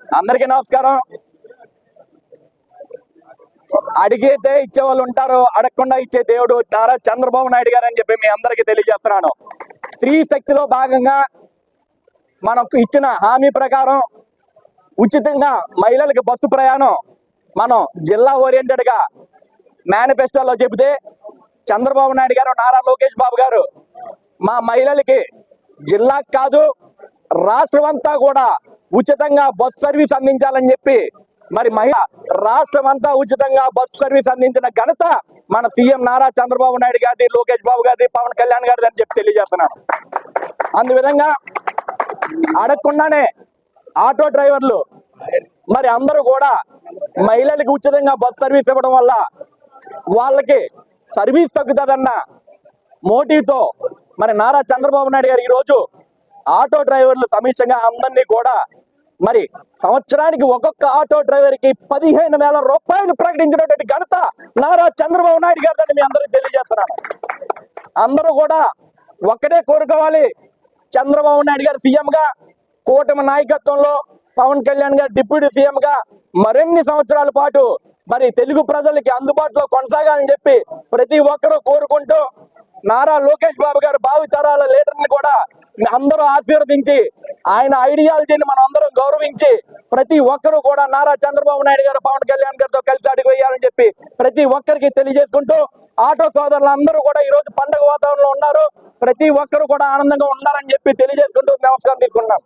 అందరికీ నమస్కారం. అడిగితే ఇచ్చేవాళ్ళు ఉంటారు, అడగకుండా ఇచ్చే దేవుడు నారా చంద్రబాబు నాయుడు గారు అని చెప్పి మీ అందరికీ తెలియజేస్తున్నాను. స్త్రీ శక్తిలో భాగంగా మనకు ఇచ్చిన హామీ ప్రకారం ఉచితంగా మహిళలకు బస్సు ప్రయాణం మనం జిల్లా ఓరియంటెడ్ గా మేనిఫెస్టోలో చెబితే చంద్రబాబు నాయుడు గారు, నారా లోకేష్ బాబు గారు మా మహిళలకి జిల్లాకు కాదు రాష్ట్రం అంతా కూడా ఉచితంగా బస్ సర్వీస్ అందించాలని చెప్పి మరి రాష్ట్రం అంతా ఉచితంగా బస్ సర్వీస్ అందించిన ఘనత మన సీఎం నారా చంద్రబాబు నాయుడు గారి, లోకేష్ బాబు గారి, పవన్ కళ్యాణ్ గారిది అని చెప్పి తెలియజేస్తున్నాను. అందువిధంగా అడగకుండానే ఆటో డ్రైవర్లు మరి అందరూ కూడా మహిళలకు ఉచితంగా బస్ సర్వీస్ ఇవ్వడం వల్ల వాళ్ళకి సర్వీస్ తగ్గుతుందన్న మోటివ్తో మరి నారా చంద్రబాబు నాయుడు గారు ఈరోజు ఆటో డ్రైవర్లు సమీక్షంగా అందరినీ కూడా మరి సంవత్సరానికి ఒక్కొక్క ఆటో డ్రైవర్ కి 15,000 రూపాయలు ప్రకటించినటువంటి ఘనత నారా చంద్రబాబు నాయుడు గారిని మీ అందరికీ తెలియజేస్తున్నాను. అందరూ కూడా ఒక్కటే కోరుకోవాలి, చంద్రబాబు నాయుడు గారు సీఎం గా, కూటమి నాయకత్వంలో పవన్ కళ్యాణ్ గారు డిప్యూటీ సీఎం గా మరిన్ని సంవత్సరాల పాటు మరి తెలుగు ప్రజలకి అందుబాటులో కొనసాగాలని చెప్పి ప్రతి ఒక్కరూ కోరుకుంటూ నారా లోకేష్ బాబు గారు భావి తరాల లీడర్ని కూడా అందరూ ఆశీర్వదించి ఆయన ఐడియాలజీని మనం అందరం గౌరవించి ప్రతి ఒక్కరూ కూడా నారా చంద్రబాబు నాయుడు గారు, పవన్ కళ్యాణ్ గారితో కలిసి అడుగు వేయాలని చెప్పి ప్రతి ఒక్కరికి తెలియజేసుకుంటూ ఆటో సోదరులు అందరూ కూడా ఈ రోజు పండుగ వాతావరణంలో ఉన్నారు. ప్రతి ఒక్కరు కూడా ఆనందంగా ఉన్నారని చెప్పి తెలియజేసుకుంటూ నమస్కారం తీసుకుంటున్నాం.